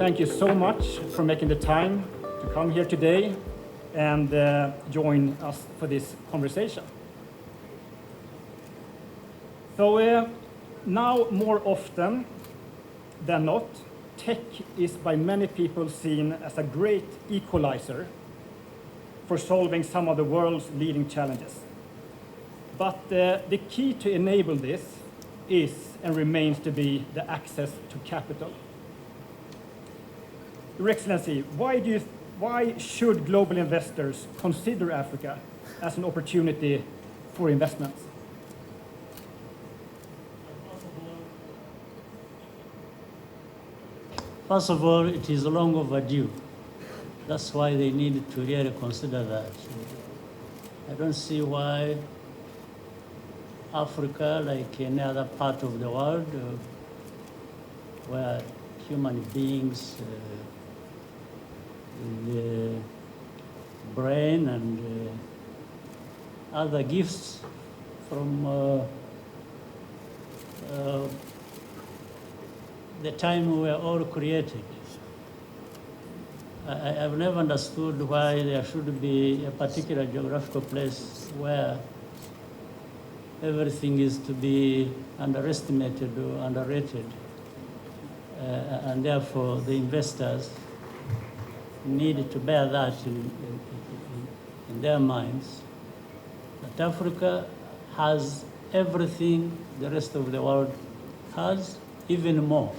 thank you so much for making the time to come here today and join us for this conversation. So now more often than not, tech is by many people seen as a great equalizer for solving some of the world's leading challenges. But the key to enable this is and remains to be the access to capital. Your Excellency, why should global investors consider Africa as an opportunity for investments? First of all, it is long overdue. That's why they need to really consider that. I don't see why Africa, like any other part of the world, where human beings, the brain and other gifts from the time we were all created. I've never understood why there should be a particular geographical place where everything is to be underestimated or underrated. And therefore, the investors need to bear that in their minds, that Africa has everything the rest of the world has, even more.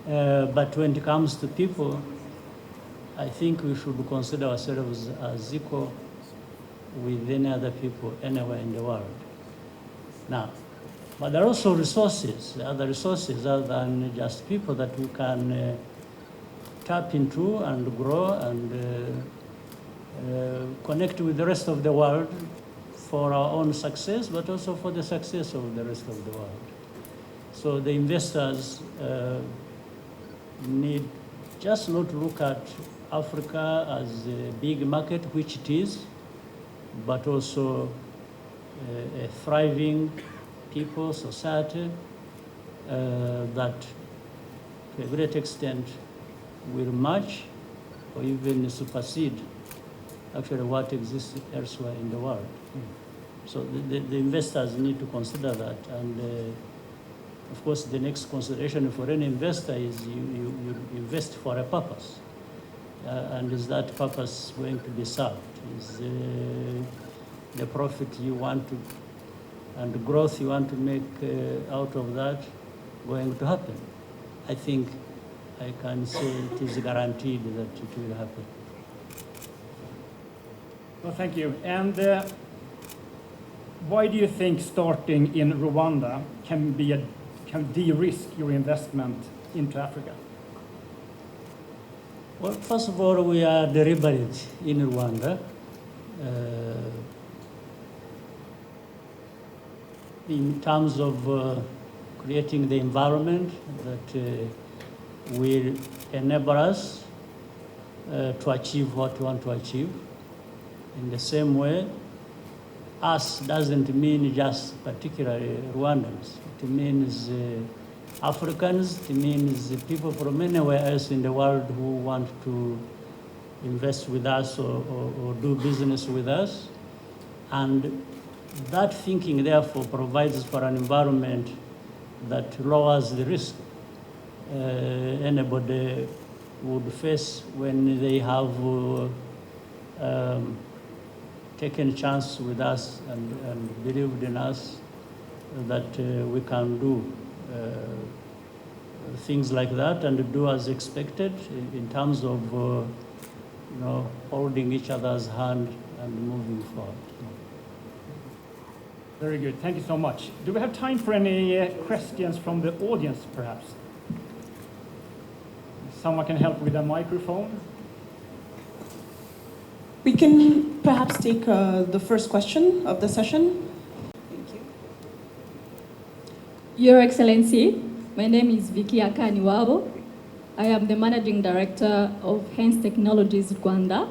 But when it comes to people, I think we should consider ourselves as equal with any other people anywhere in the world. Now, but there are also resources, other resources other than just people that we can tap into and grow and connect with the rest of the world for our own success, but also for the success of the rest of the world. So the investors need just not to look at Africa as a big market, which it is, but also a thriving people, society, that to a great extent will match or even supersede actually what exists elsewhere in the world. So the investors need to consider that. And of course, the next consideration for any investor is you invest for a purpose. And is that purpose going to be served? Is the profit you want to, and the growth you want to make out of that going to happen? I think I can say it is guaranteed that it will happen. Well, thank you. And why do you think starting in Rwanda can de-risk your investment into Africa? Well, first of all, we are deliberate in Rwanda. In terms of creating the environment that will enable us to achieve what we want to achieve. In the same way, us doesn't mean just particularly Rwandans. It means Africans, it means people from anywhere else in the world who want to invest with us or do business with us. And that thinking, therefore, provides for an environment that lowers the risk anybody would face when they have taken a chance with us and believed in us that we can do things like that and do as expected in terms of holding each other's hand and moving forward. Very good. Thank you so much. Do we have time for any questions from the audience, perhaps? Someone can help with a microphone? We can perhaps take the first question of the session. Thank you. Your Excellency, my name is Vicky Akaniwabo. I am the Managing Director of Hens Technologies Rwanda.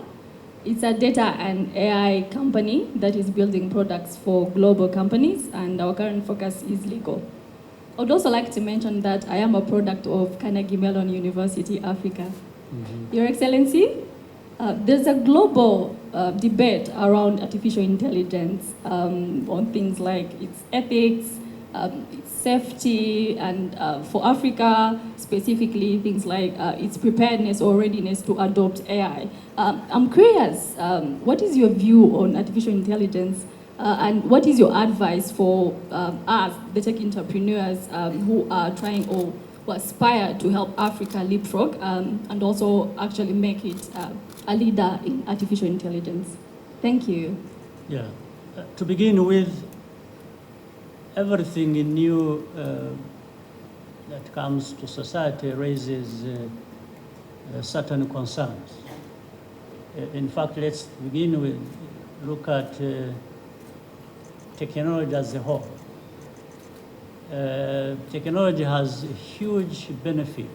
It's a data and AI company that is building products for global companies, and our current focus is legal. I would also like to mention that I am a product of Carnegie Mellon University, Africa. Your Excellency, there's a global debate around artificial intelligence on things like its ethics, its safety, and for Africa specifically, things like its preparedness or readiness to adopt AI. I'm curious, what is your view on artificial intelligence, and what is your advice for us, the tech entrepreneurs who are trying or who aspire to help Africa leapfrog and also actually make it a leader in artificial intelligence? Thank you. Yeah. To begin with, everything new that comes to society raises certain concerns. In fact, let's begin with look at technology as a whole. Technology has a huge benefit,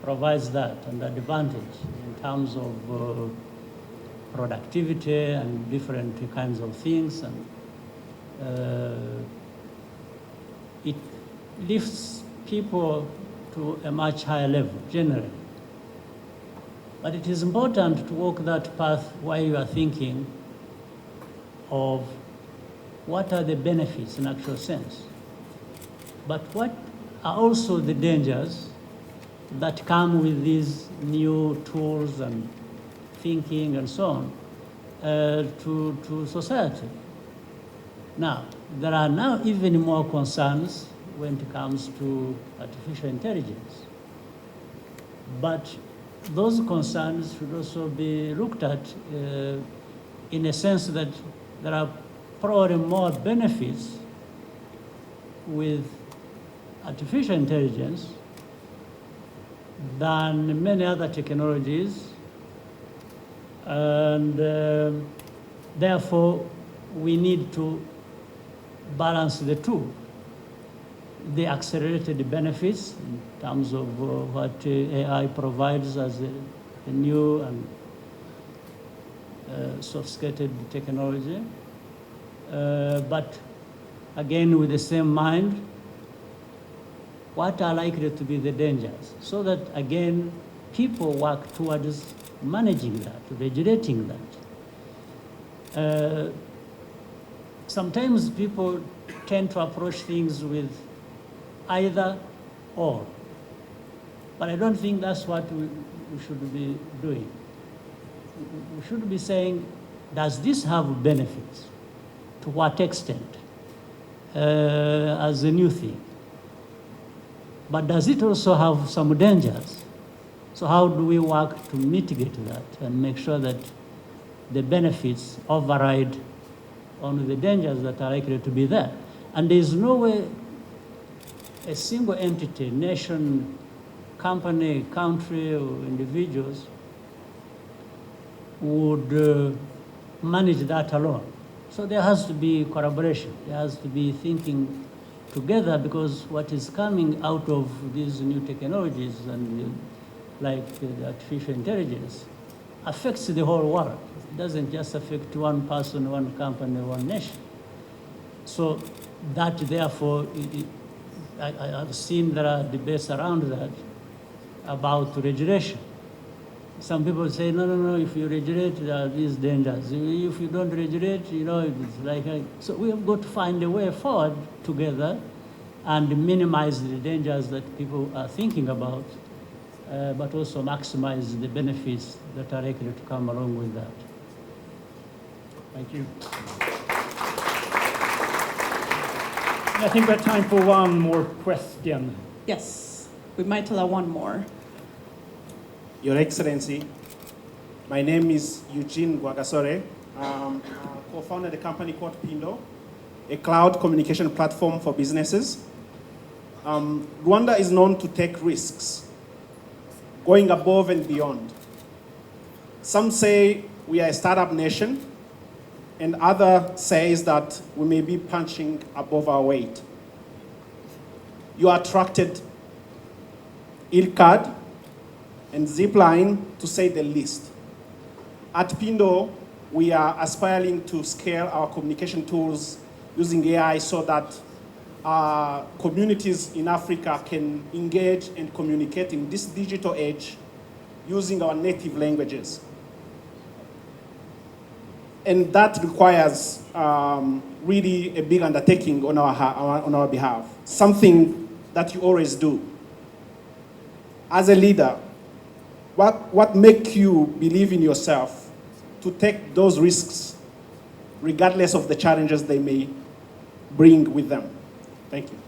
provides that and advantage in terms of productivity and different kinds of things, and it lifts people to a much higher level generally. But it is important to walk that path while you are thinking of what are the benefits in actual sense, but what are also the dangers that come with these new tools and thinking and so on to society. Now, there are now even more concerns when it comes to artificial intelligence. But those concerns should also be looked at in a sense that there are probably more benefits with artificial intelligence than many other technologies, and therefore we need to balance the two. The accelerated benefits in terms of what AI provides as a new and sophisticated technology, but again with the same mind, what are likely to be the dangers, so that again people work towards managing that, regulating that. Sometimes people tend to approach things with either or, but I don't think that's what we should be doing. We should be saying, does this have benefits? To what extent? As a new thing. But does it also have some dangers? So how do we work to mitigate that and make sure that the benefits override on the dangers that are likely to be there? And there is no way a single entity, nation, company, country, or individuals would manage that alone. So there has to be collaboration. There has to be thinking together, because what is coming out of these new technologies and like the artificial intelligence affects the whole world. It doesn't just affect one person, one company, one nation. So that therefore, I've seen there are debates around that about regulation. Some people say, no, if you regulate, there are these dangers. If you don't regulate, it's like, so we have got to find a way forward together and minimize the dangers that people are thinking about, but also maximize the benefits that are likely to come along with that. Thank you. I think we have time for one more question. Yes, we might allow one more. Your Excellency, my name is Eugene Gwagasore. I co-founded a company called Pindo, a cloud communication platform for businesses. Rwanda is known to take risks, going above and beyond. Some say we are a startup nation, and others say that we may be punching above our weight. You attracted IRCAD and Zipline, to say the least. At Pindo, we are aspiring to scale our communication tools using AI so that communities in Africa can engage and communicate in this digital age using our native languages. And that requires really a big undertaking on our behalf, something that you always do. As a leader, what makes you believe in yourself to take those risks regardless of the challenges they may bring with them? Thank you.